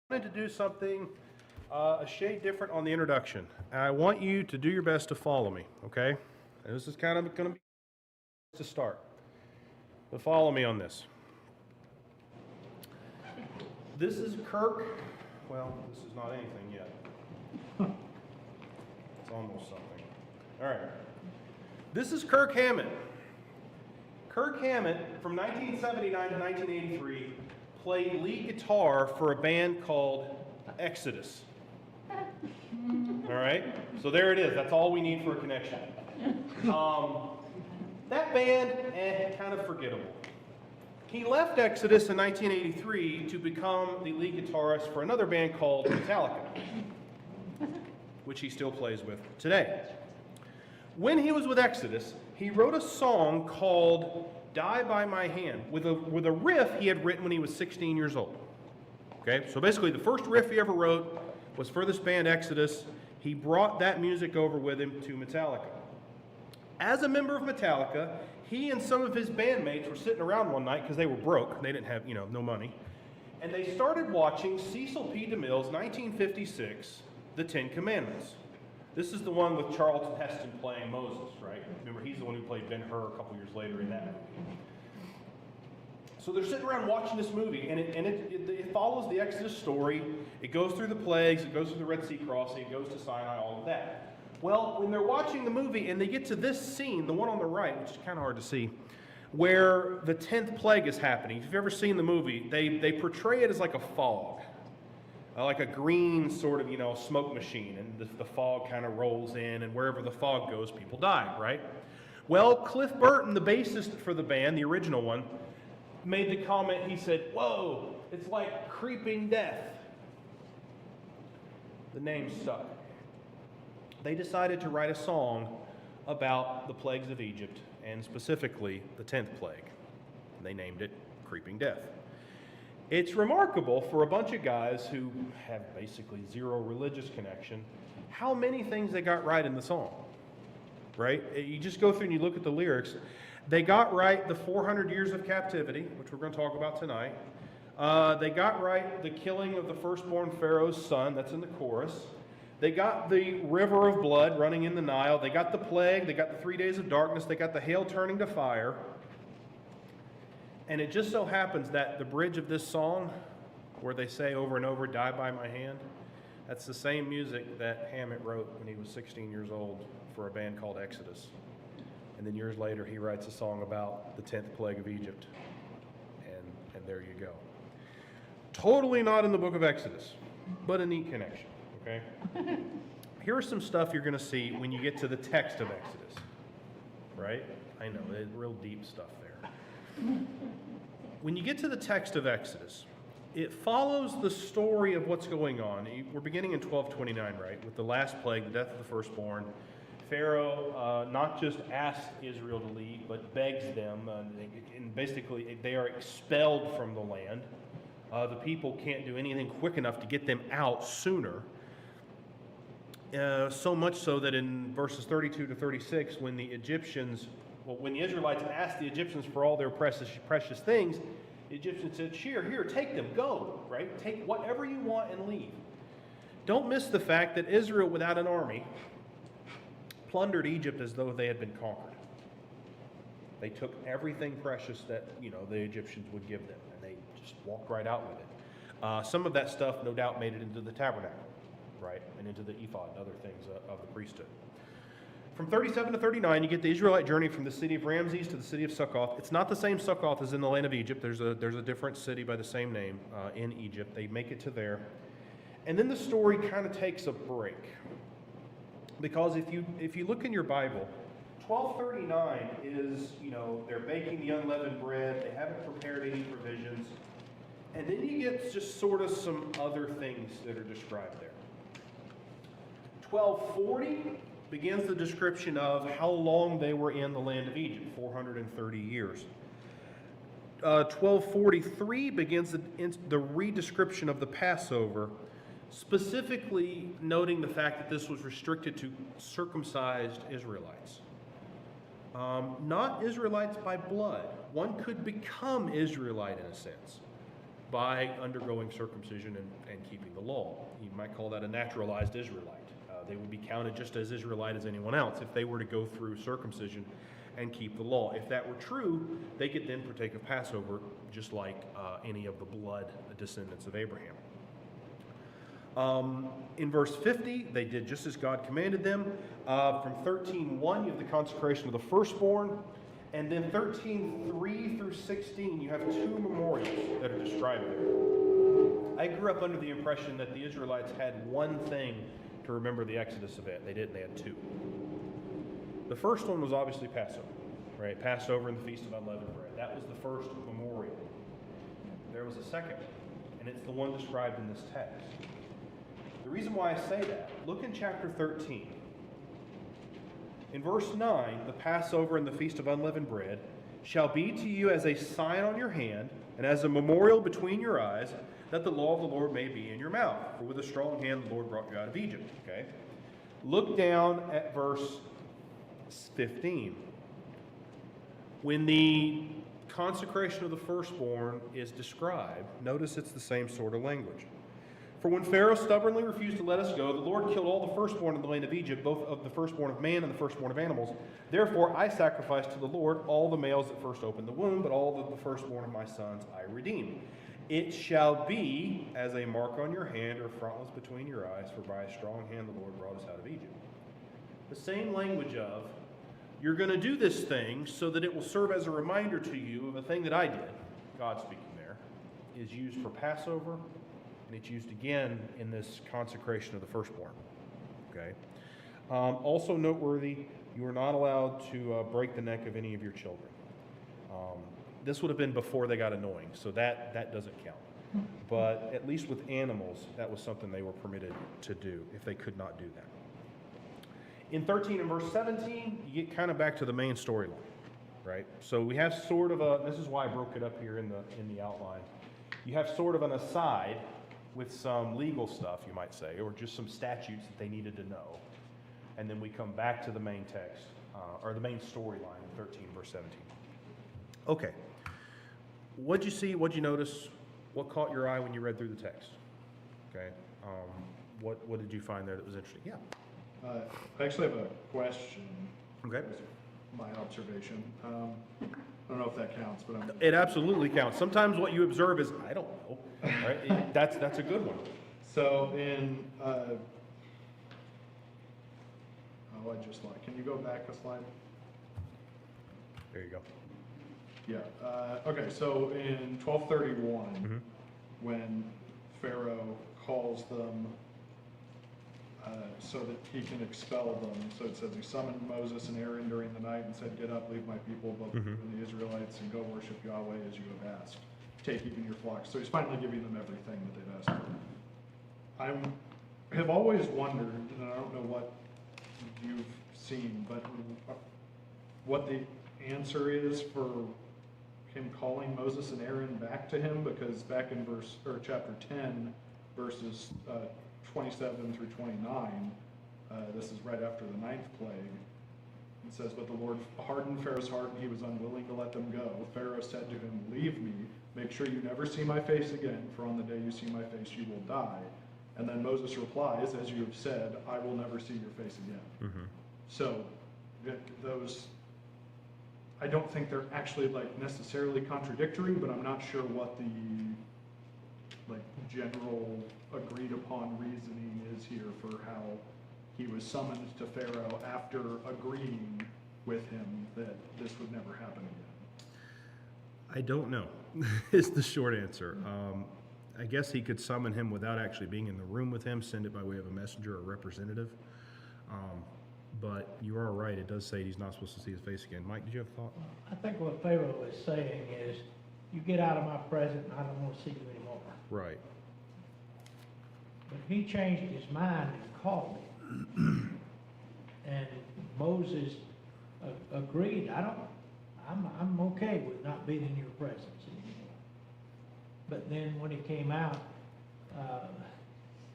wanted to do something a shade different on the introduction. And I want you to do your best to follow me, okay? And this is kind of going to be to start. But follow me on this. This is Kirk. Well, this is not anything yet. It's almost something. All right. This is Kirk Hammett. Kirk Hammett, from 1979 to 1983, played lead guitar for a band called Exodus. All right? So there it is. That's all we need for a connection. That band, kind of forgettable. He left Exodus in 1983 to become the lead guitarist for another band called Metallica, which he still plays with today. When he was with Exodus, he wrote a song called Die by My Hand with a riff he had written when he was 16 years old. Okay, so basically the first riff he ever wrote was for this band Exodus. He brought that music over with him to Metallica. As a member of Metallica, he and some of his bandmates were sitting around one night because they were broke. They didn't have, no money. And they started watching Cecil P. DeMille's 1956, The Ten Commandments. This is the one with Charlton Heston playing Moses, right? Remember, he's the one who played Ben-Hur a couple years later in that movie. So they're sitting around watching this movie, and it follows the Exodus story. It goes through the plagues, it goes through the Red Sea crossing, it goes to Sinai, all of that. Well, when they're watching the movie and they get to this scene, the one on the right, which is kind of hard to see, where the 10th plague is happening. If you've ever seen the movie, they portray it as like a fog. Like a green sort of, smoke machine, and the fog kind of rolls in, and wherever the fog goes, people die, right? Well, Cliff Burton, the bassist for the band, the original one, made the comment, he said, "Whoa, it's like creeping death." The name stuck. They decided to write a song about the plagues of Egypt, and specifically the 10th plague. They named it Creeping Death. It's remarkable for a bunch of guys who have basically zero religious connection, how many things they got right in the song, right? You just go through and you look at the lyrics. They got right the 400 years of captivity, which we're going to talk about tonight. They got right the killing of the firstborn Pharaoh's son, that's in the chorus. They got the river of blood running in the Nile. They got the plague. They got the 3 days of darkness. They got the hail turning to fire. And it just so happens that the bridge of this song, where they say over and over, "Die by my hand," that's the same music that Hammett wrote when he was 16 years old for a band called Exodus. And then years later, he writes a song about the 10th plague of Egypt. And there you go. Totally not in the book of Exodus, but a neat connection, okay? Here's some stuff you're going to see when you get to the text of Exodus, right? I know, it's real deep stuff there. When you get to the text of Exodus, it follows the story of what's going on. We're beginning in 1229, right, with the last plague, the death of the firstborn. Pharaoh not just asks Israel to leave, but begs them, and basically they are expelled from the land. The people can't do anything quick enough to get them out sooner. So much so that in verses 32 to 36, when the Israelites asked the Egyptians for all their precious things, the Egyptians said, here, take them, go, right? Take whatever you want and leave. Don't miss the fact that Israel, without an army, plundered Egypt as though they had been conquered. They took everything precious that, the Egyptians would give them, and they just walked right out with it. Some of that stuff, no doubt, made it into the tabernacle, right, and into the ephod and other things of the priesthood. From 37 to 39, you get the Israelite journey from the city of Ramses to the city of Succoth. It's not the same Succoth as in the land of Egypt. There's a different city by the same name in Egypt. They make it to there. And then the story kind of takes a break. Because if you look in your Bible, 1239 is, they're baking the unleavened bread. They haven't prepared any provisions. And then you get just sort of some other things that are described there. 1240 begins the description of how long they were in the land of Egypt, 430 years. 1243 begins the redescription of the Passover, specifically noting the fact that this was restricted to circumcised Israelites. Not Israelites by blood. One could become Israelite in a sense. by undergoing circumcision and keeping the law. You might call that a naturalized Israelite. They would be counted just as Israelite as anyone else if they were to go through circumcision and keep the law. If that were true, they could then partake of Passover just like any of the blood descendants of Abraham. In verse 50, they did just as God commanded them. From 13:1, you have the consecration of the firstborn. And then 13:3 through 16, you have two memorials that are described there. I grew up under the impression that the Israelites had one thing to remember the Exodus event. They didn't, they had two. The first one was obviously Passover, right? Passover and the Feast of Unleavened Bread. That was the first memorial. There was a second one, and it's the one described in this text. The reason why I say that, look in chapter 13. In verse 9, the Passover and the Feast of Unleavened Bread shall be to you as a sign on your hand and as a memorial between your eyes, that the law of the Lord may be in your mouth. For with a strong hand the Lord brought you out of Egypt. Okay? Look down at verse 15. When the consecration of the firstborn is described, notice it's the same sort of language. For when Pharaoh stubbornly refused to let us go, the Lord killed all the firstborn in the land of Egypt, both of the firstborn of man and the firstborn of animals. Therefore I sacrificed to the Lord all the males that first opened the womb, but all of the firstborn of my sons I redeemed. It shall be as a mark on your hand or frontlets between your eyes, for by a strong hand the Lord brought us out of Egypt. The same language of, you're going to do this thing so that it will serve as a reminder to you of a thing that I did, God speaking there, is used for Passover, and it's used again in this consecration of the firstborn. Okay. Also noteworthy, you are not allowed to break the neck of any of your children. This would have been before they got annoying, so that doesn't count. But at least with animals, that was something they were permitted to do if they could not do that. In 13 and verse 17, you get kind of back to the main storyline, right? So we have sort of a, this is why I broke it up here in the outline. You have sort of an aside with some legal stuff, you might say, or just some statutes that they needed to know. And then we come back to the main text, or the main storyline in 13, verse 17. Okay. What'd you see? What'd you notice? What caught your eye when you read through the text? Okay. What did you find there that was interesting? Yeah. I actually have a question. Okay. My observation. I don't know if that counts, but It absolutely counts. Sometimes what you observe is, I don't know. Right? That's a good one. So in, I just lied. Can you go back a slide? There you go. Yeah. Okay. So in 1231, when Pharaoh calls them so that he can expel them, so it says he summoned Moses and Aaron during the night and said, "Get up, leave my people, both you and the Israelites, and go worship Yahweh as you have asked. Take even your flocks." So he's finally giving them everything that they've asked for. I have always wondered, and I don't know what you've seen, but what the answer is for him calling Moses and Aaron back to him, because back in chapter 10, verses 27 through 29, this is right after the 9th plague. It says, "But the Lord hardened Pharaoh's heart, and he was unwilling to let them go. Pharaoh said to him, 'Leave me, make sure you never see my face again, for on the day you see my face you will die.' And then Moses replies, 'As you have said, I will never see your face again.'" So those, I don't think they're actually necessarily contradictory, but I'm not sure what the general agreed upon reasoning is here for how he was summoned to Pharaoh after agreeing with him that this would never happen again. I don't know, is the short answer. I guess he could summon him without actually being in the room with him, send it by way of a messenger or representative. But you are right, it does say he's not supposed to see his face again. Mike, did you have a thought? I think what Pharaoh is saying is, you get out of my presence and I don't want to see you anymore. Right. But he changed his mind and called him. And Moses agreed, I'm okay with not being in your presence anymore. But then when he came out,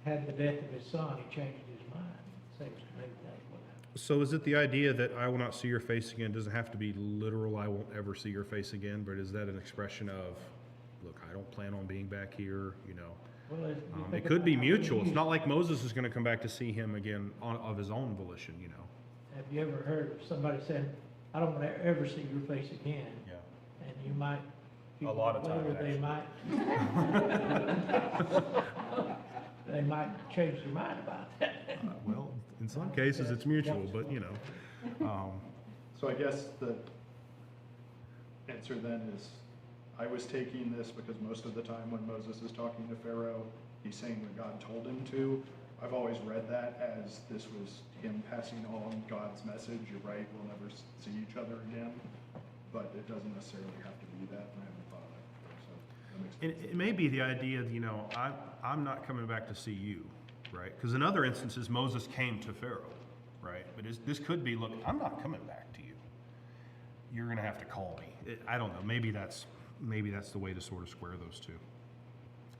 had the death of his son, he changed his mind. Seems to me that's what happened. So is it the idea that I will not see your face again doesn't have to be literal, I won't ever see your face again, but is that an expression of, look, I don't plan on being back here, you know. Well, if you It think could be about mutual. It's you- not like Moses is gonna come back to see him again of his own volition, you know. Have you ever heard of somebody saying, I don't want to ever see your face again? Yeah. And you might. A lot of times, later, they might. They might change their mind about that. Well, in some cases, it's mutual, but, you know. So I guess the answer then is, I was taking this because most of the time when Moses is talking to Pharaoh, he's saying what God told him to. I've always read that as this was him passing on God's message. You're right, we'll never see each other again, but it doesn't necessarily have to be that, and I haven't thought of that before, so that makes sense. It may be the idea that, you know, I'm not coming back to see you, right? Because in other instances, Moses came to Pharaoh, right? But this could be, look, I'm not coming back to you. You're going to have to call me. I don't know. Maybe that's the way to sort of square those two.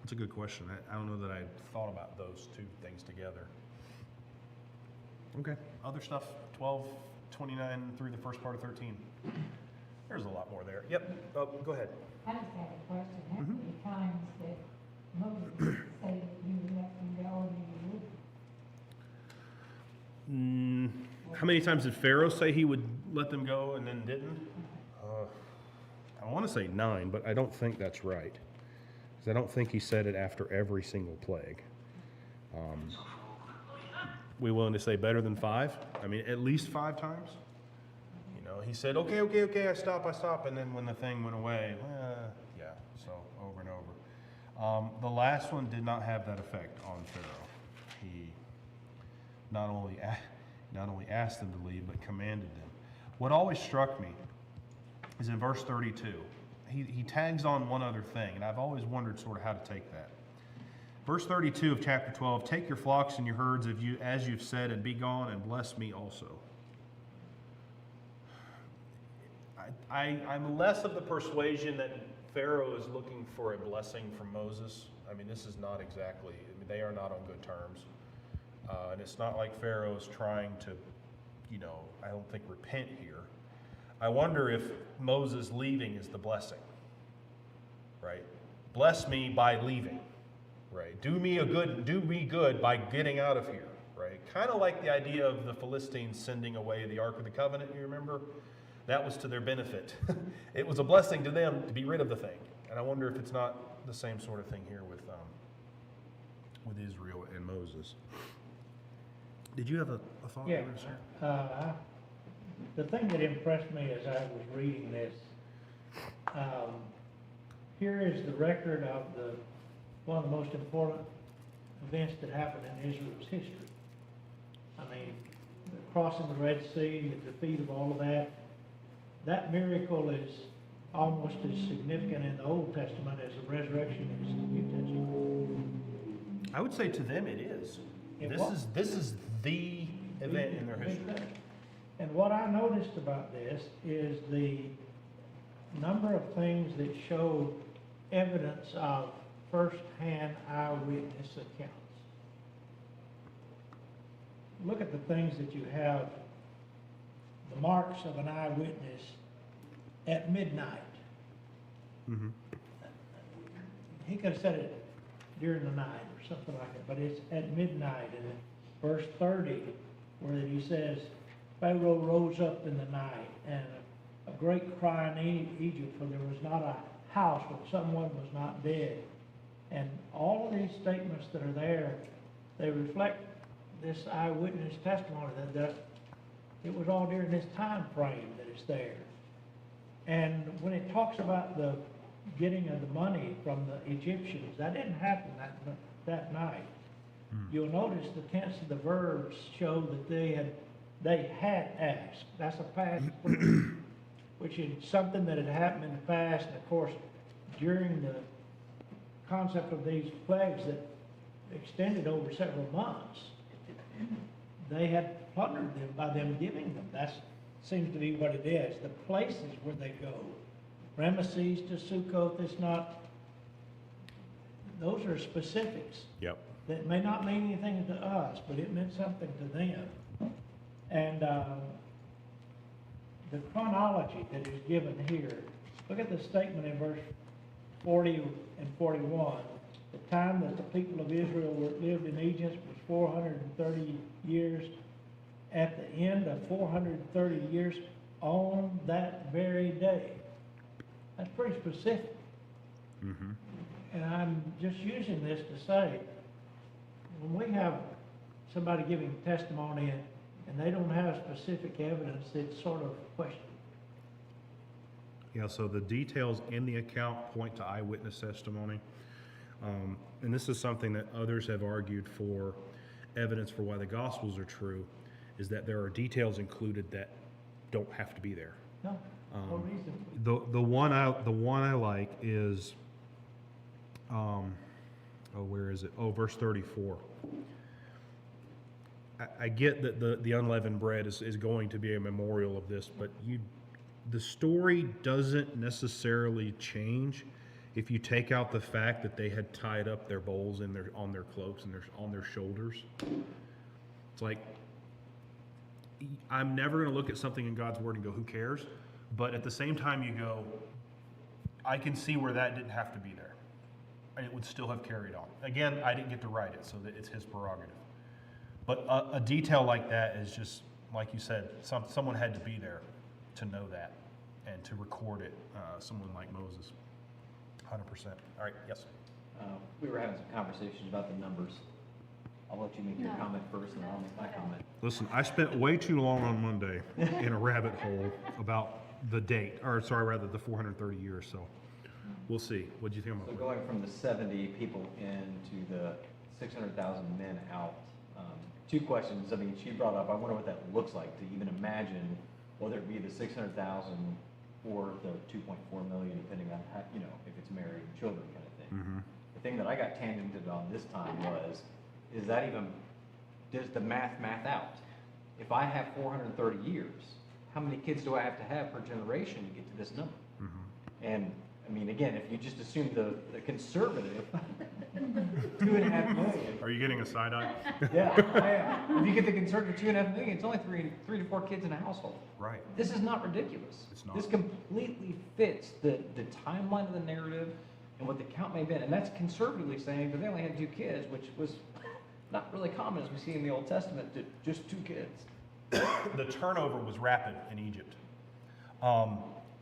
It's a good question. I don't know that I thought about those two things together. Okay. Other stuff, 12, 29 through the first part of 13. There's a lot more there. Yep. Oh, go ahead. I just have a question. How Mhm. many times did Moses say that you would let them go and you would? How many times did Pharaoh say he would let them go and then didn't? I want to say 9, but I don't think that's right. Because I don't think he said it after every single plague. We willing to say better than 5? I mean, at least 5 times? You know, he said, okay, I stop, and then when the thing went away, yeah, so over and over. The last one did not have that effect on Pharaoh. He not only asked them to leave, but commanded them. What always struck me is in verse 32. He tags on one other thing, and I've always wondered sort of how to take that. Verse 32 of chapter 12, take your flocks and your herds as you've said, and be gone, and bless me also. I'm less of the persuasion that Pharaoh is looking for a blessing from Moses. I mean, this is not exactly, they are not on good terms. And it's not like Pharaoh is trying to, you know, I don't think repent here. I wonder if Moses leaving is the blessing, right? Bless me by leaving, right? Do me good by getting out of here, right? Kind of like the idea of the Philistines sending away the Ark of the Covenant, you remember? That was to their benefit. It was a blessing to them to be rid of the thing. And I wonder if it's not the same sort of thing here with Israel and Moses. Did you have a thought? Yeah, Bruce? the thing that impressed me as I was reading this, here is the record of one of the most important events that happened in Israel's history. I mean, crossing the Red Sea, the defeat of all of that. That miracle is almost as significant in the Old Testament as the resurrection is in the New Testament. I would say to them it is. It was. This is the event in their history. And what I noticed about this is the number of things that show evidence of first-hand eyewitness accounts. Look at the things that you have, the marks of an eyewitness at midnight. Mm-hmm. He could have said it during the night or something like that, but it's at midnight. And in verse 30, where he says, Pharaoh rose up in the night, and a great cry in Egypt, for there was not a house where someone was not dead. And all of these statements that are there, they reflect this eyewitness testimony that it was all during this time frame that it's there. And when it talks about the getting of the money from the Egyptians, that didn't happen that night. You'll notice the tense of the verbs show that they had asked. That's a past, which is something that had happened in the past. And of course, during the concept of these plagues that extended over several months, they had plundered them by them giving them. That seems to be what it is. The places where they go, Ramesses to Sukkoth, it's not, those are specifics. Yep. That may not mean anything to us, but it meant something to them. And the chronology that is given here, look at the statement in verse 40 and 41, the time that the people of Israel lived in Egypt was 430 years. At the end of 430 years, on that very day. That's pretty specific. And I'm just using this to say, when we have somebody giving testimony and they don't have specific evidence, it's sort of questionable. Yeah, so the details in the account point to eyewitness testimony. And this is something that others have argued for evidence for why the Gospels are true, is that there are details included that don't have to be there. No, no reason. The one I like is, where is it? Oh, verse 34. I get that the unleavened bread is going to be a memorial of this, but the story doesn't necessarily change if you take out the fact that they had tied up their bowls on their cloaks and on their shoulders. It's like, I'm never going to look at something in God's word and go, who cares? But at the same time, you go, I can see where that didn't have to be there, and it would still have carried on. Again, I didn't get to write it, so that it's his prerogative. But a detail like that is just, like you said, someone had to be there to know that and to record it, someone like Moses. 100%. All right, yes. We were having some conversations about the numbers. I'll let you make your No. comment first, and then I'll make my comment. Listen, I spent way too long on Monday in a rabbit hole about the date, or sorry, rather the 430 years, so we'll see. What do you think So about going from the 70 people in to the 600,000 men out, two questions. I mean, she brought up, I wonder what that looks like to even imagine whether it be the 600,000 or the 2.4 million, depending on how, if it's married and children kind of thing. The thing that I got tangented on this time was, is that even, does the math out? If I have 430 years, how many kids do I have to have per generation to get to this number? And, I mean, again, if you just assume the conservative, 2.5 million. Are you getting a side eye? Yeah, I am. If you get the conservative 2.5 million, it's only three to four kids in a household. Right. This is not ridiculous. It's not. This completely fits the timeline of the narrative and what the count may have been. And that's conservatively saying that they only had 2 kids, which was not really common as we see in the Old Testament, to just 2 kids. The turnover was rapid in Egypt.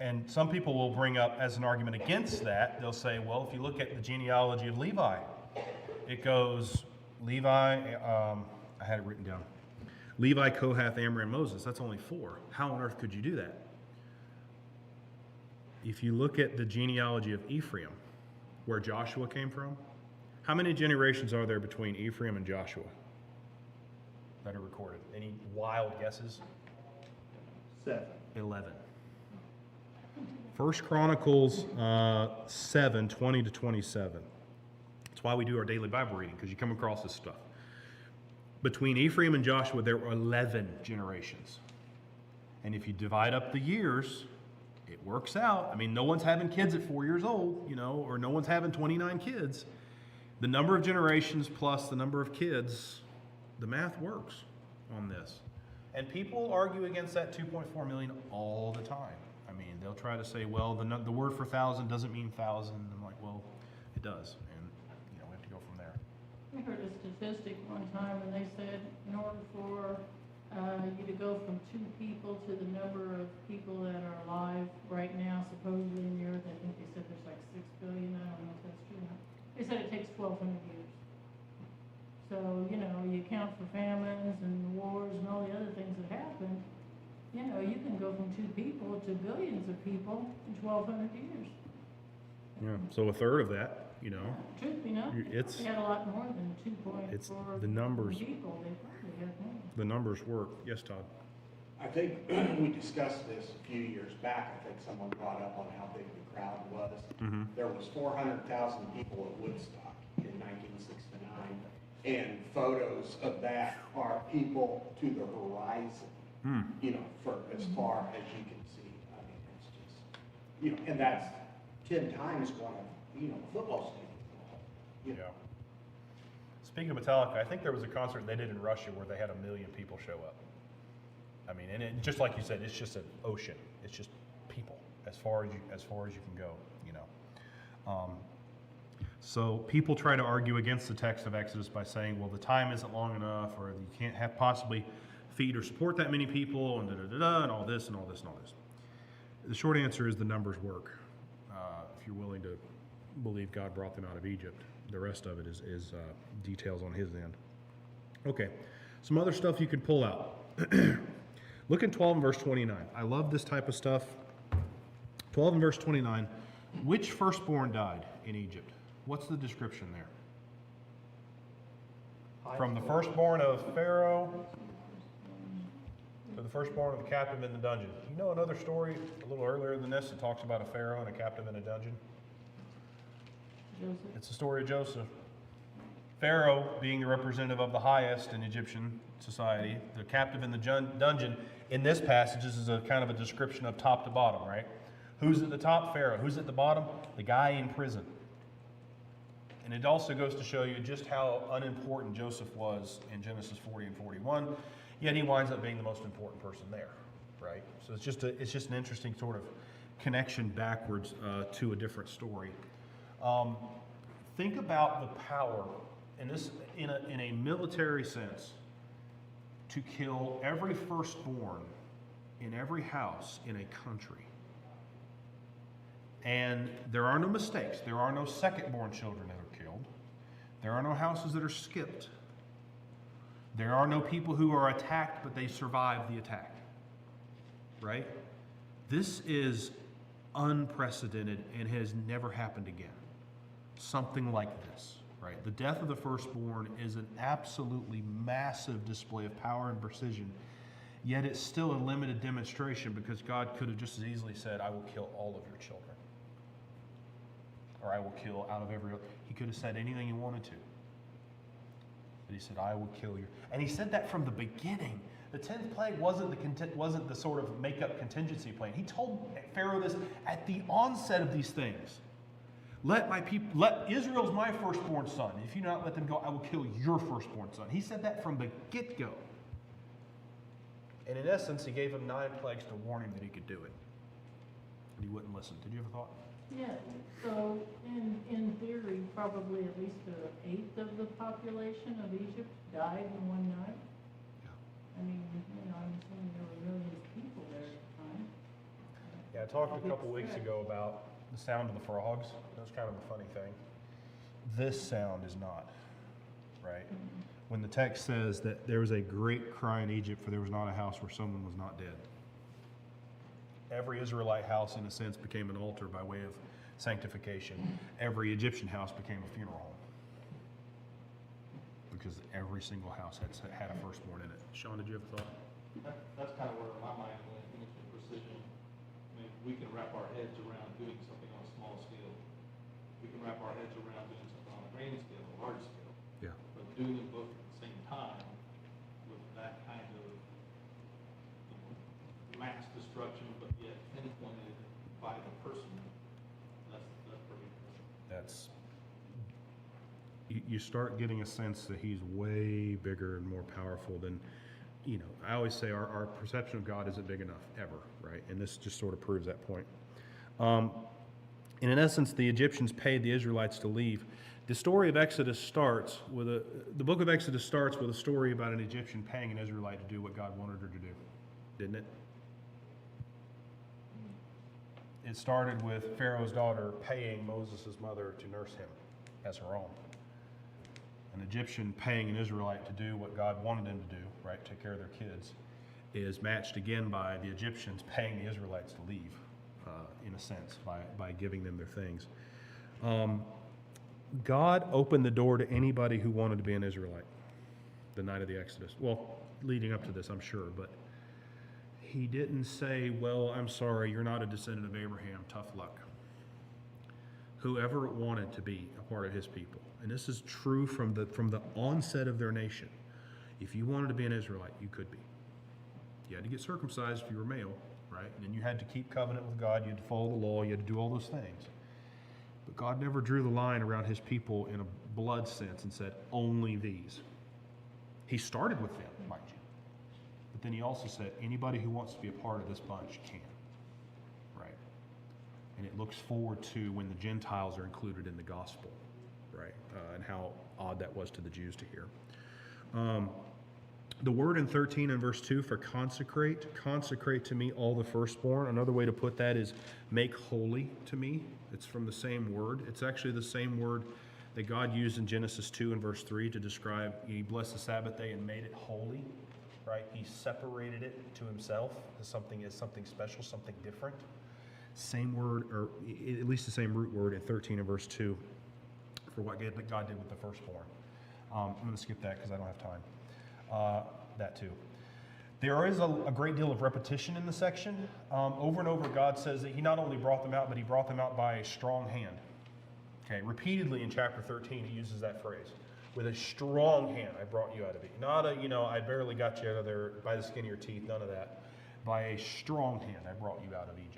And some people will bring up as an argument against that, they'll say, well, if you look at the genealogy of Levi, it goes Levi, I had it written down, Levi, Kohath, Amram, Moses. That's only 4. How on earth could you do that? If you look at the genealogy of Ephraim, where Joshua came from, how many generations are there between Ephraim and Joshua that are recorded? Any wild guesses? 7. 11. First Chronicles 7, 20 to 27. That's why we do our daily Bible reading, because you come across this stuff. Between Ephraim and Joshua, there were 11 generations. And if you divide up the years, it works out. I mean, no one's having kids at 4 years old, or no one's having 29 kids. The number of generations plus the number of kids, the math works on this. And people argue against that 2.4 million all the time. I mean, they'll try to say, well, the word for 1,000 doesn't mean 1,000. I'm like, well, it does. And, we have to go from there. I heard a statistic one time, and they said in order for you to go from 2 people to the number of people that are alive right now, supposedly in the earth, I think they said there's like 6 billion, I don't know if that's true or not. They said it takes 1,200 years. So, you account for famines and wars and all the other things that happen, you can go from 2 people to billions of people in 1,200 years. Yeah. So a third of that, Truth be known, it's- they had a lot more than 2.4 it's the numbers. people, they probably had more. the numbers work. Yes, Todd? I think we discussed this a few years back. I think someone brought up on how big the crowd was. There was 400,000 people at Woodstock in 1969, and photos of that are people to the horizon, for as far as you can see. I mean, it's just, and that's 10 times one of, a football stadium. Yeah. Speaking of Metallica, I think there was a concert they did in Russia where they had 1 million people show up. I mean, and it, just like you said, it's just an ocean. It's just people as far as you can go. So people try to argue against the text of Exodus by saying, well, the time isn't long enough, or you can't have possibly feed or support that many people, and da-da-da-da, and all this, and all this, and all this. The short answer is the numbers work. If you're willing to believe God brought them out of Egypt, the rest of it is details on his end. Okay, some other stuff you could pull out. Look in 12 and verse 29. I love this type of stuff. 12 and verse 29. Which firstborn died in Egypt? What's the description there? From the firstborn of Pharaoh to the firstborn of the captive in the dungeon. You know another story a little earlier than this that talks about a Pharaoh and a captive in a dungeon? Joseph? It's the story of Joseph. Pharaoh being the representative of the highest in Egyptian society, the captive in the dungeon. In this passage, this is a kind of a description of top to bottom, right? Who's at the top? Pharaoh. Who's at the bottom? The guy in prison. And it also goes to show you just how unimportant Joseph was in Genesis 40 and 41, yet he winds up being the most important person there, right? So it's just an interesting sort of connection backwards to a different story. Think about the power in a military sense to kill every firstborn in every house in a country. And there are no mistakes. There are no second-born children that are killed. There are no houses that are skipped. There are no people who are attacked, but they survive the attack. Right? This is unprecedented and has never happened again. Something like this, right? The death of the firstborn is an absolutely massive display of power and precision, yet it's still a limited demonstration because God could have just as easily said, I will kill all of your children. Or I will kill out of every... He could have said anything he wanted to. But he said, I will kill you. And he said that from the beginning. The 10th plague wasn't the sort of make-up contingency plan. He told Pharaoh this at the onset of these things. Let Israel's my firstborn son. If you not let them go, I will kill your firstborn son. He said that from the get-go. And in essence, he gave him 9 plagues to warn him that he could do it. And he wouldn't listen. Did you have a thought? Yeah, so in theory, probably at least an eighth of the population of Egypt died in one night. Yeah. I mean, I'm assuming there were millions of people there at the time. Yeah, I talked a couple weeks ago about the sound of the frogs. That's kind of a funny thing. This sound is not, right? When the text says that there was a great cry in Egypt, for there was not a house where someone was not dead. Every Israelite house, in a sense, became an altar by way of sanctification. Every Egyptian house became a funeral home. Because every single house had a firstborn in it. Sean, did you have a thought? That's kind of where my mind went, into precision. I mean, we can wrap our heads around doing something on a small scale. We can wrap our heads around doing something on a grand scale, a large scale. Yeah. But doing them both at the same time with that kind of mass destruction, but yet pinpointed by the person, that's pretty impressive. You start getting a sense that he's way bigger and more powerful than, I always say our perception of God isn't big enough, ever, right? And this just sort of proves that point. And in essence, the Egyptians paid the Israelites to leave. The story of Exodus starts with the book of Exodus starts with a story about an Egyptian paying an Israelite to do what God wanted her to do, didn't it? It started with Pharaoh's daughter paying Moses' mother to nurse him as her own. An Egyptian paying an Israelite to do what God wanted him to do, right, take care of their kids, is matched again by the Egyptians paying the Israelites to leave, in a sense, by giving them their things. God opened the door to anybody who wanted to be an Israelite the night of the Exodus. Well, leading up to this, I'm sure, but he didn't say, well, I'm sorry, you're not a descendant of Abraham, tough luck. Whoever wanted to be a part of his people. And this is true from the onset of their nation. If you wanted to be an Israelite, you could be. You had to get circumcised if you were male, right? And then you had to keep covenant with God, you had to follow the law, you had to do all those things. But God never drew the line around his people in a blood sense and said, only these. He started with them, mind you. But then he also said, anybody who wants to be a part of this bunch can. Right? And it looks forward to when the Gentiles are included in the gospel, right? And how odd that was to the Jews to hear. The word in 13 and verse 2 for consecrate to me all the firstborn. Another way to put that is make holy to me. It's from the same word. It's actually the same word that God used in Genesis 2 and verse 3 to describe He blessed the Sabbath day and made it holy, right? He separated it to Himself as something special, something different. Same word, or at least the same root word in 13 and verse 2 for what God did with the firstborn. I'm going to skip that because I don't have time. That too. There is a great deal of repetition in the section. Over and over, God says that He not only brought them out, but He brought them out by a strong hand. Okay, repeatedly in chapter 13, He uses that phrase. With a strong hand, I brought you out of it. Not I barely got you out of there by the skin of your teeth, none of that. By a strong hand, I brought you out of Egypt.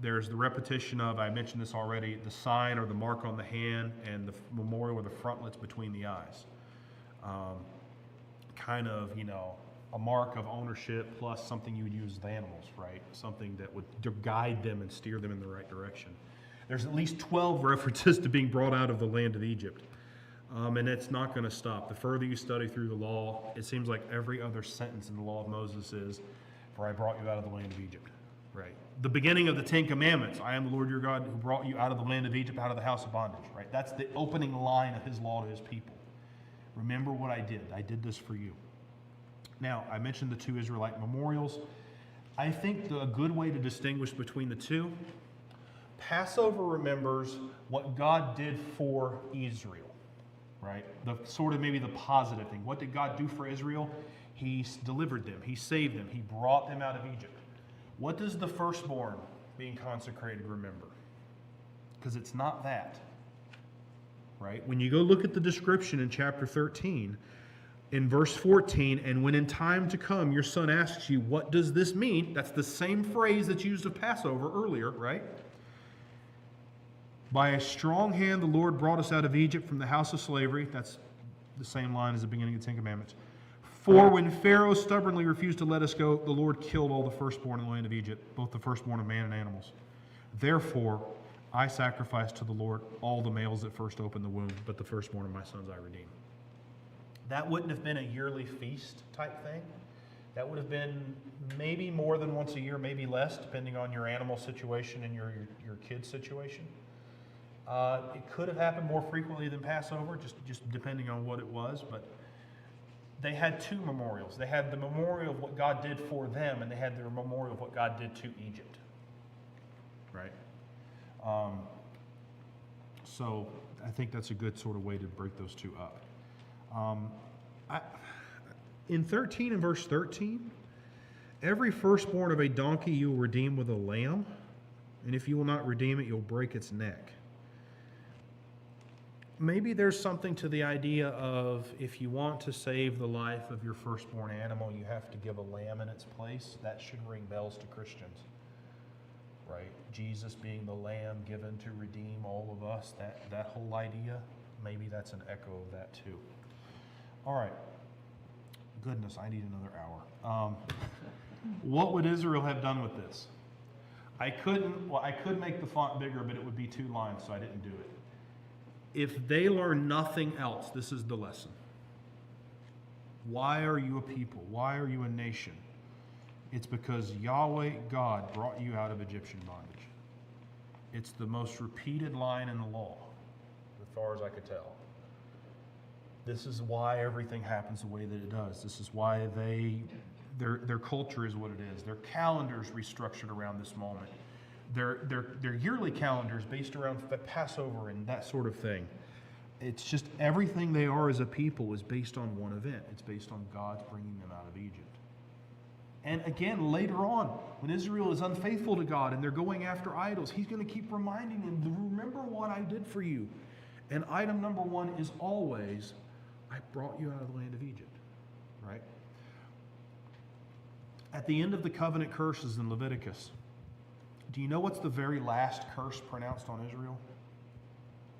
There's the repetition of, I mentioned this already, the sign or the mark on the hand and the memorial or the frontlets between the eyes. Kind of, a mark of ownership plus something you would use with animals, right? Something that would guide them and steer them in the right direction. There's at least 12 references to being brought out of the land of Egypt. And it's not going to stop. The further you study through the law, it seems like every other sentence in the law of Moses is, for I brought you out of the land of Egypt, right? The beginning of the Ten Commandments, I am the Lord your God who brought you out of the land of Egypt, out of the house of bondage, right? That's the opening line of His law to His people. Remember what I did. I did this for you. Now, I mentioned the two Israelite memorials. I think a good way to distinguish between the two, Passover remembers what God did for Israel, right? The sort of maybe the positive thing. What did God do for Israel? He delivered them. He saved them. He brought them out of Egypt. What does the firstborn being consecrated remember? Because it's not that. Right? When you go look at the description in chapter 13, in verse 14, and when in time to come your son asks you, what does this mean? That's the same phrase that's used of Passover earlier, right? By a strong hand the Lord brought us out of Egypt from the house of slavery. That's the same line as the beginning of the Ten Commandments. For when Pharaoh stubbornly refused to let us go, the Lord killed all the firstborn in the land of Egypt, both the firstborn of man and animals. Therefore, I sacrificed to the Lord all the males that first opened the womb, but the firstborn of my sons I redeemed. That wouldn't have been a yearly feast type thing. That would have been maybe more than once a year, maybe less, depending on your animal situation and your kid's situation. It could have happened more frequently than Passover, just depending on what it was, but they had two memorials. They had the memorial of what God did for them, and they had their memorial of what God did to Egypt. Right? So I think that's a good sort of way to break those two up. In 13 and verse 13, every firstborn of a donkey you will redeem with a lamb, and if you will not redeem it, you'll break its neck. Maybe there's something to the idea of if you want to save the life of your firstborn animal, you have to give a lamb in its place. That should ring bells to Christians. Right? Jesus being the lamb given to redeem all of us, that whole idea, maybe that's an echo of that too. All right. Goodness, I need another hour. What would Israel have done with this? I could make the font bigger, but it would be 2 lines, so I didn't do it. If they learn nothing else, this is the lesson. Why are you a people? Why are you a nation? It's because Yahweh, God, brought you out of Egyptian bondage. It's the most repeated line in the law, as far as I could tell. This is why everything happens the way that it does. This is why their culture is what it is. Their calendars restructured around this moment. Their yearly calendars based around Passover and that sort of thing. It's just everything they are as a people is based on one event. It's based on God's bringing them out of Egypt. And again, later on, when Israel is unfaithful to God and they're going after idols, He's going to keep reminding them, remember what I did for you. And item number 1 is always, I brought you out of the land of Egypt. Right? At the end of the covenant curses in Leviticus, do you know what's the very last curse pronounced on Israel?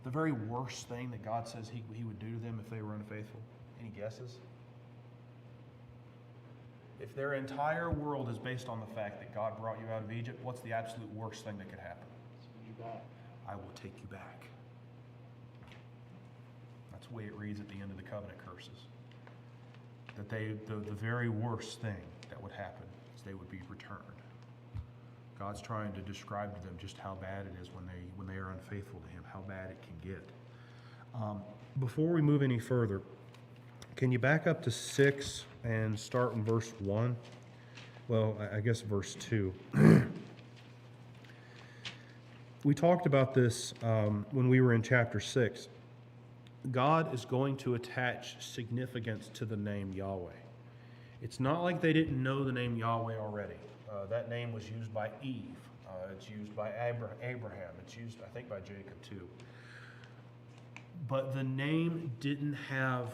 The very worst thing that God says He would do to them if they were unfaithful? Any guesses? If their entire world is based on the fact that God brought you out of Egypt, what's the absolute worst thing that could happen? You bet. I will take you back. That's the way it reads at the end of the covenant curses. That the very worst thing that would happen is they would be returned. God's trying to describe to them just how bad it is when they are unfaithful to Him, how bad it can get. Before we move any further, can you back up to 6 and start in verse 1? Well, I guess verse 2. We talked about this when we were in chapter 6. God is going to attach significance to the name Yahweh. It's not like they didn't know the name Yahweh already. That name was used by Eve. It's used by Abraham. It's used, I think, by Jacob too. But the name didn't have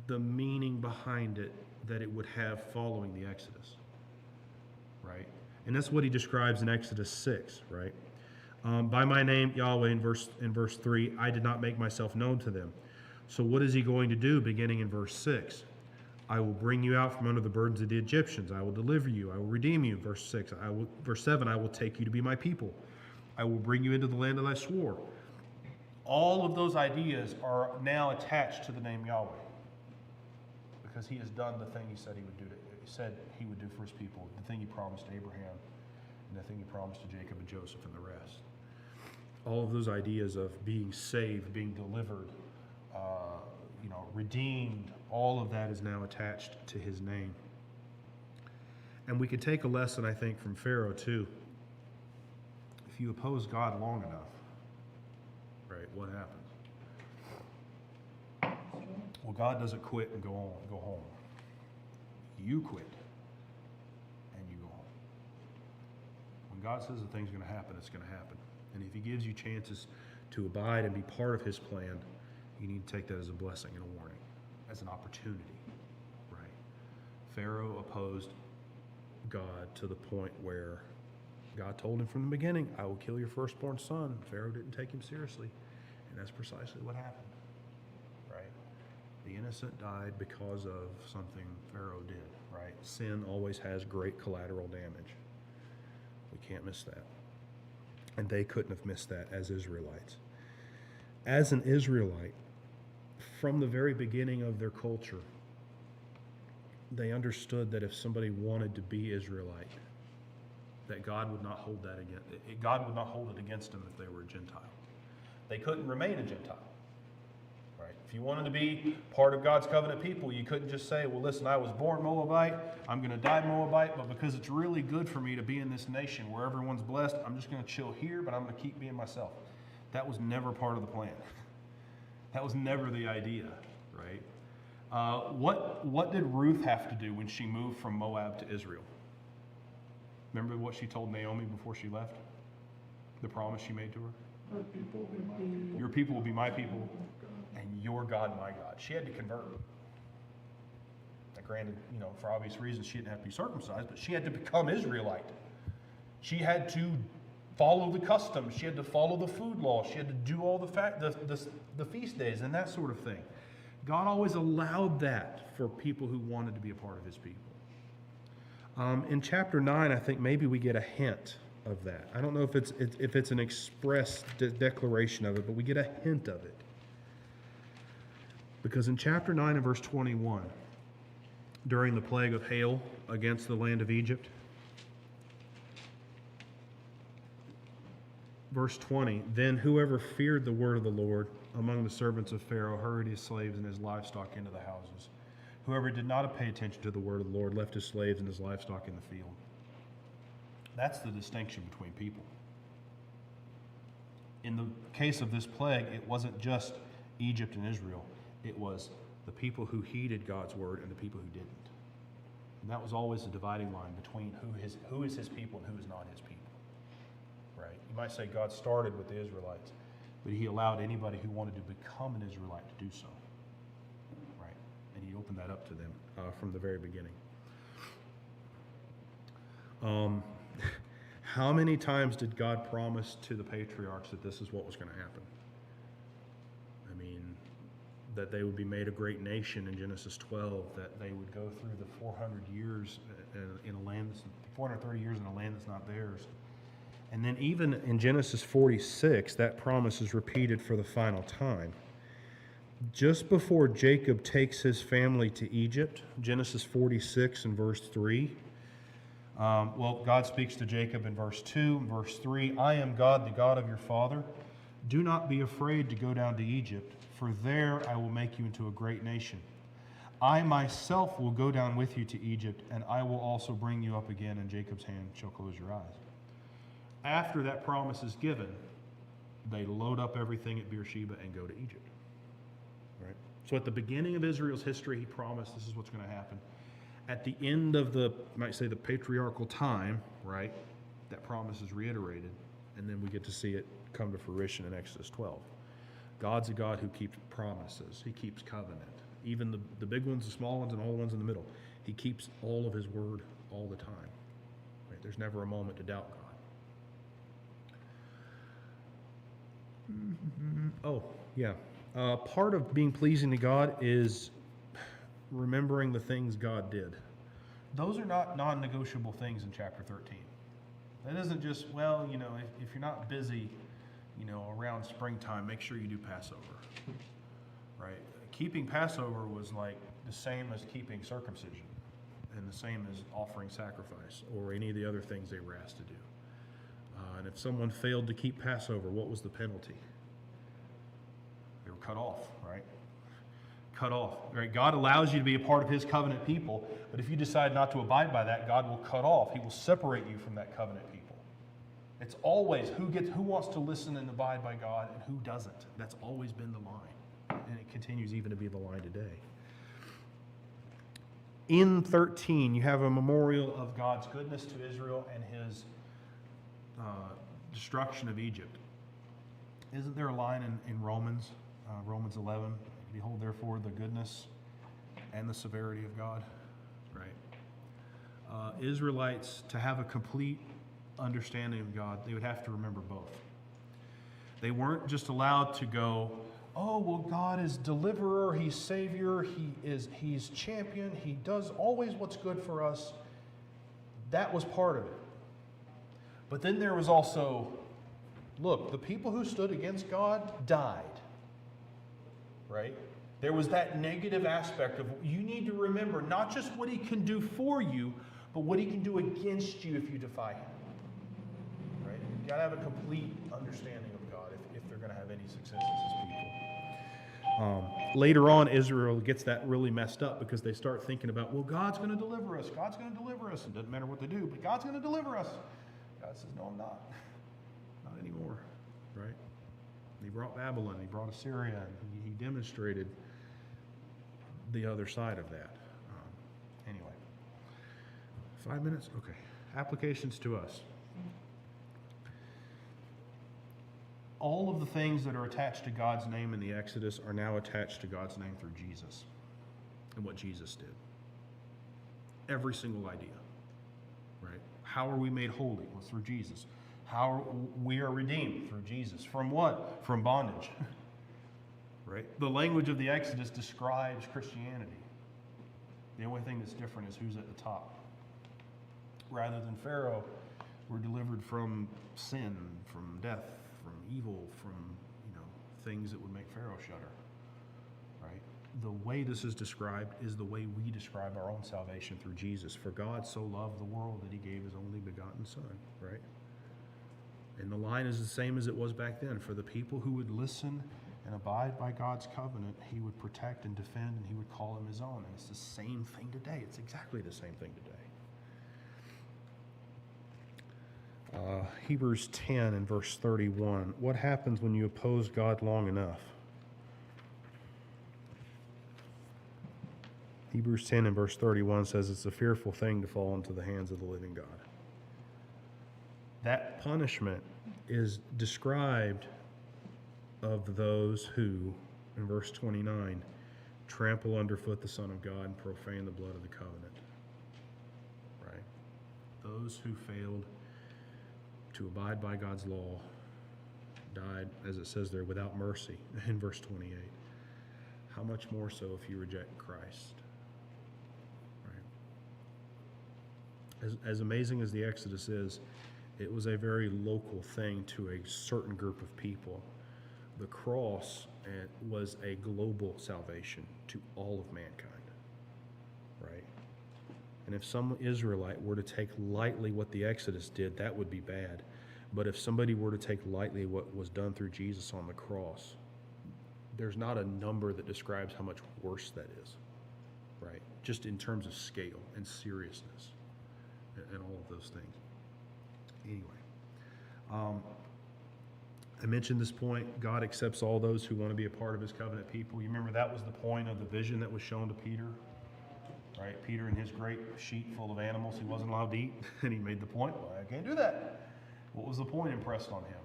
the meaning behind it that it would have following the Exodus, right? And that's what he describes in Exodus 6, right? By my name, Yahweh, in verse 3, I did not make myself known to them. So what is he going to do beginning in verse 6? I will bring you out from under the burdens of the Egyptians. I will deliver you. I will redeem you. Verse 6. Verse 7, I will take you to be my people. I will bring you into the land that I swore. All of those ideas are now attached to the name Yahweh, because he has done the thing he said he would do. He said he would do for his people, the thing he promised to Abraham, and the thing he promised to Jacob and Joseph and the rest. All of those ideas of being saved, being delivered, redeemed, all of that is now attached to his name. And we could take a lesson, I think, from Pharaoh too. If you oppose God long enough, right, what happens? Well, God doesn't quit and go home. You quit and you go home. When God says the thing's going to happen, it's going to happen. And if he gives you chances to abide and be part of his plan, you need to take that as a blessing and a warning, as an opportunity, right? Pharaoh opposed God to the point where God told him from the beginning, I will kill your firstborn son. Pharaoh didn't take him seriously, and that's precisely what happened, right? The innocent died because of something Pharaoh did, right? Sin always has great collateral damage. We can't miss that. And they couldn't have missed that as Israelites. As an Israelite, from the very beginning of their culture, they understood that if somebody wanted to be Israelite, that God would not hold that against God would not hold it against them if they were a Gentile. They couldn't remain a Gentile, right? If you wanted to be part of God's covenant people, you couldn't just say, well, listen, I was born Moabite, I'm going to die Moabite, but because it's really good for me to be in this nation where everyone's blessed, I'm just going to chill here, but I'm going to keep being myself. That was never part of the plan. That was never the idea, right? What did Ruth have to do when she moved from Moab to Israel? Remember what she told Naomi before she left? The promise she made to her? Your people will be my people. Your people will be my people, and your God my God. She had to convert. Now, granted, for obvious reasons, she didn't have to be circumcised, but she had to become Israelite. She had to follow the customs. She had to follow the food law. She had to do all the feast days and that sort of thing. God always allowed that for people who wanted to be a part of his people. In chapter 9, I think maybe we get a hint of that. I don't know if it's an express declaration of it, but we get a hint of it. Because in chapter 9 and verse 21, during the plague of hail against the land of Egypt, verse 20, then whoever feared the word of the Lord among the servants of Pharaoh hurried his slaves and his livestock into the houses. Whoever did not pay attention to the word of the Lord left his slaves and his livestock in the field. That's the distinction between people. In the case of this plague, it wasn't just Egypt and Israel. It was the people who heeded God's word and the people who didn't. And that was always the dividing line between who is his people and who is not his people. Right? You might say God started with the Israelites, but he allowed anybody who wanted to become an Israelite to do so. Right? And he opened that up to them from the very beginning. How many times did God promise to the patriarchs that this is what was going to happen? I mean, that they would be made a great nation in Genesis 12, that they would go through the 400 years in a land, 430 years in a land that's not theirs. And then even in Genesis 46, that promise is repeated for the final time. Just before Jacob takes his family to Egypt, Genesis 46 and verse 3, God speaks to Jacob in verse 2, and verse 3, I am God, the God of your father. Do not be afraid to go down to Egypt, for there I will make you into a great nation. I myself will go down with you to Egypt, and I will also bring you up again, and Jacob's hand shall close your eyes. After that promise is given, they load up everything at Beersheba and go to Egypt. Right? So at the beginning of Israel's history, he promised this is what's going to happen. At the end of the, might say, the patriarchal time, right, that promise is reiterated, and then we get to see it come to fruition in Exodus 12. God's a God who keeps promises. He keeps covenant. Even the big ones, the small ones, and all the ones in the middle. He keeps all of his word all the time. Right? There's never a moment to doubt God. Oh, yeah. Part of being pleasing to God is remembering the things God did. Those are not non-negotiable things in chapter 13. That isn't just, well, you know, if you're not busy, you know, around springtime, make sure you do Passover. Right? Keeping Passover was like the same as keeping circumcision and the same as offering sacrifice or any of the other things they were asked to do. And if someone failed to keep Passover, what was the penalty? They were cut off, right? Cut off, right? God allows you to be a part of his covenant people, but if you decide not to abide by that, God will cut off. He will separate you from that covenant people. It's always who wants to listen and abide by God and who doesn't. That's always been the line, and it continues even to be the line today. In 13, you have a memorial of God's goodness to Israel and his destruction of Egypt. Isn't there a line in Romans 11? Behold, therefore, the goodness and the severity of God. Right? Israelites, to have a complete understanding of God, they would have to remember both. They weren't just allowed to go, oh, well, God is deliverer, he's savior, he's champion, he does always what's good for us. That was part of it. But then there was also, look, the people who stood against God died. Right? There was that negative aspect of, you need to remember not just what he can do for you, but what he can do against you if you defy him. Right? You've got to have a complete understanding of God if they're going to have any success as people. Later on, Israel gets that really messed up because they start thinking about, well, God's going to deliver us. God's going to deliver us. It doesn't matter what they do, but God's going to deliver us. God says, no, I'm not. Not anymore. Right? He brought Babylon, he brought Assyria, and he demonstrated the other side of that. Anyway, 5 minutes? Okay. Applications to us. All of the things that are attached to God's name in the Exodus are now attached to God's name through Jesus and what Jesus did. Every single idea. Right? How are we made holy? Well, through Jesus. How we are redeemed through Jesus. From what? From bondage. Right? The language of the Exodus describes Christianity. The only thing that's different is who's at the top. Rather than Pharaoh, we're delivered from sin, from death, from evil, from things that would make Pharaoh shudder. Right? The way this is described is the way we describe our own salvation through Jesus. For God so loved the world that he gave his only begotten Son. Right? And the line is the same as it was back then. For the people who would listen and abide by God's covenant, he would protect and defend, and he would call them his own. And it's the same thing today. It's exactly the same thing today. Hebrews 10 and verse 31. What happens when you oppose God long enough? Hebrews 10 and verse 31 says it's a fearful thing to fall into the hands of the living God. That punishment is described of those who, in verse 29, trample underfoot the Son of God and profane the blood of the covenant. Right? Those who failed to abide by God's law died, as it says there, without mercy in verse 28. how much more so if you reject Christ? Right? As amazing as the Exodus is, it was a very local thing to a certain group of people. The cross was a global salvation to all of mankind. Right? And if some Israelite were to take lightly what the Exodus did, that would be bad. But if somebody were to take lightly what was done through Jesus on the cross, there's not a number that describes how much worse that is, right? Just in terms of scale and seriousness and all of those things. Anyway, I mentioned this point, God accepts all those who want to be a part of his covenant people. You remember that was the point of the vision that was shown to Peter, right? Peter and his great sheet full of animals he wasn't allowed to eat, and he made the point, well, I can't do that. What was the point impressed on him?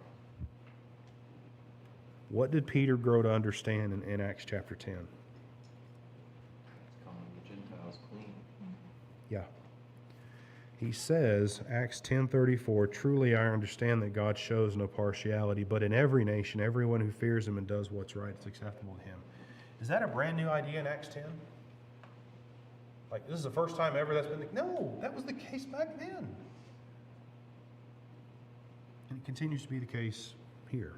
What did Peter grow to understand in Acts chapter 10? Calling the Gentiles clean. Yeah. He says, Acts 10:34, truly I understand that God shows no partiality, but in every nation, everyone who fears him and does what's right is acceptable to him. Is that a brand new idea in Acts 10? Like, this is the first time ever that's been no, that was the case back then. And it continues to be the case here.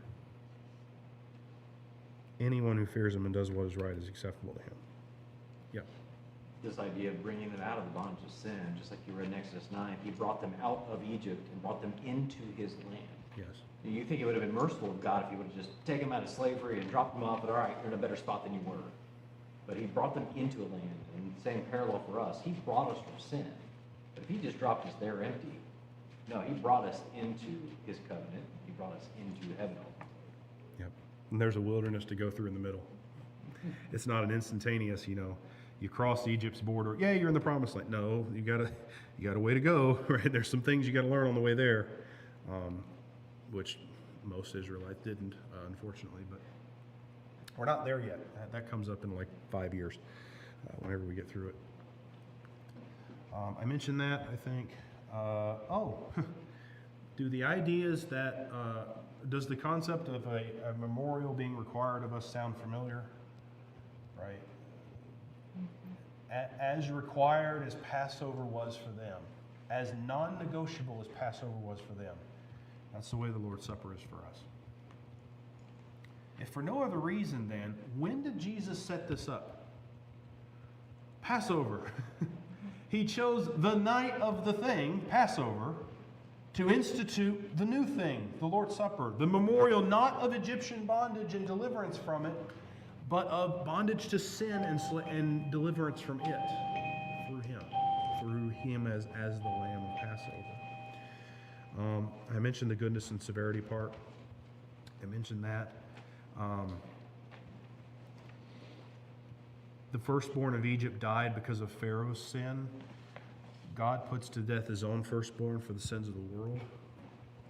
Anyone who fears him and does what is right is acceptable to him. Yep. This idea of bringing them out of the bondage of sin, just like you read in Exodus 9, he brought them out of Egypt and brought them into his land. Yes. You think it would have been merciful of God if he would have just taken them out of slavery and dropped them off, but all right, you're in a better spot than you were. But he brought them into a land, and same parallel for us. He brought us from sin. But if he just dropped us there empty, no, he brought us into his covenant. He brought us into heaven. Yep. And there's a wilderness to go through in the middle. It's not an instantaneous, you cross Egypt's border. Yeah, you're in the promised land. No, you got a way to go, right? There's some things you got to learn on the way there, which most Israelites didn't, unfortunately. But we're not there yet. That comes up in like 5 years, whenever we get through it. I mentioned that, I think. Do the ideas that, does the concept of a memorial being required of us sound familiar? Right? As required as Passover was for them, as non-negotiable as Passover was for them. That's the way the Lord's Supper is for us. If for no other reason then, when did Jesus set this up? Passover. He chose the night of the thing, Passover, to institute the new thing, the Lord's Supper, the memorial not of Egyptian bondage and deliverance from it, but of bondage to sin and deliverance from it through him as the Lamb of Passover. I mentioned the goodness and severity part. I mentioned that. The firstborn of Egypt died because of Pharaoh's sin. God puts to death his own firstborn for the sins of the world.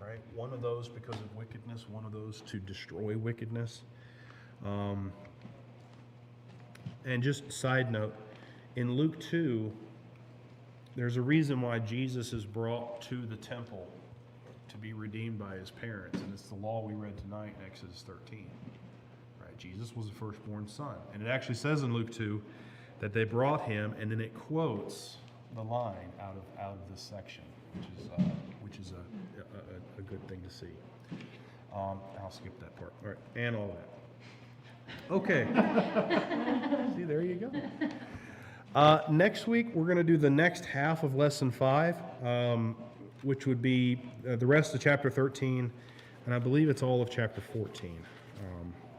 Right? One of those because of wickedness, one of those to destroy wickedness. And just side note, in Luke 2, there's a reason why Jesus is brought to the temple to be redeemed by his parents, and it's the law we read tonight in Exodus 13. Right? Jesus was the firstborn son, and it actually says in Luke 2 that they brought him, and then it quotes the line out of this section, which is a good thing to see. I'll skip that part. All right, and all that. Okay. See, there you go. Next week, we're going to do the next half of Lesson 5, which would be the rest of Chapter 13, and I believe it's all of Chapter 14.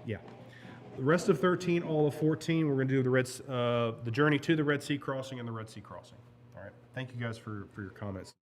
Yeah. The rest of 13, all of 14, we're going to do the journey to the Red Sea crossing and the Red Sea crossing. All right. Thank you guys for your comments.